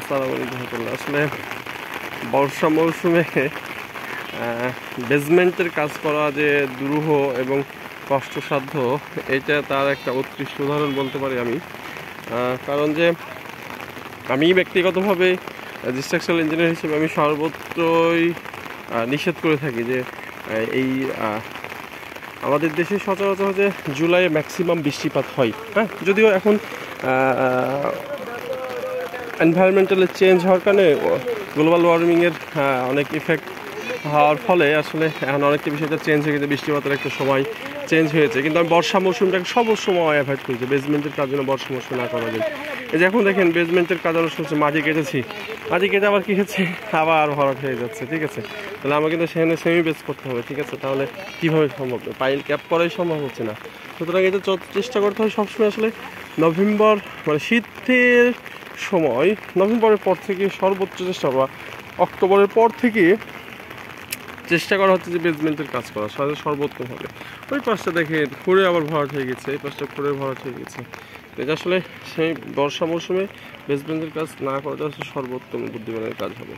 আসসালামু আলাইকুম রহমতুল্লাহ। আসলে বর্ষা মৌসুমে বেসমেন্টের কাজ করা যে দুরূহ এবং কষ্টসাধ্য, এটা তার একটা উৎকৃষ্ট উদাহরণ বলতে পারি আমি। কারণ যে আমি ব্যক্তিগতভাবে স্ট্রাকচারাল ইঞ্জিনিয়ার হিসেবে আমি সর্বত্রই নিষেধ করে থাকি যে এই আমাদের দেশে সচরাচর যে জুলাইয়ে ম্যাক্সিমাম বৃষ্টিপাত হয়। হ্যাঁ, যদিও এখন এনভায়রনমেন্টাল চেঞ্জ হওয়ার কারণে গ্লোবাল ওয়ার্মিংয়ের অনেক ইফেক্ট হওয়ার ফলে আসলে এখন অনেকটা বিষয়টা চেঞ্জ হয়ে গেছে, বৃষ্টিপাতের একটা সময় চেঞ্জ হয়েছে। কিন্তু আমি বর্ষা মৌসুমটাকে সব সময় অ্যাভয়েড করেছি, বেসমেন্টের কাজ যেন বর্ষা মৌসুমে না করা যায়। এই যে এখন দেখেন বেসমেন্টের কাজ অনেক হচ্ছে, মাটি কেটেছি, মাটি কেটে আবার কী হচ্ছে, আবার ভরাট হয়ে যাচ্ছে। ঠিক আছে, তাহলে আমাকে কিন্তু সেখানে সেমি বেস করতে হবে। ঠিক আছে, তাহলে কীভাবে সম্ভব? পাইল ক্যাপ করাই সম্ভব হচ্ছে না। সুতরাং এটা চেষ্টা করতে হবে সবসময় আসলে নভেম্বর মানে শীতের সময়, নভেম্বরের পর থেকে সর্বোচ্চ চেষ্টা করা, অক্টোবরের পর থেকে চেষ্টা করা হচ্ছে যে বেসমেন্টের কাজ করা সর্বোত্তম হবে। ওই পাশটা দেখে খুঁড়ে আবার ভরাট হয়ে গেছে, এই পাশটা খুঁড়ে ভরাট হয়ে গেছে। এটা আসলে সেই বর্ষা মৌসুমে বেসমেন্টের কাজ না করাটা হচ্ছে সর্বোত্তম বুদ্ধিমানের কাজ হবে।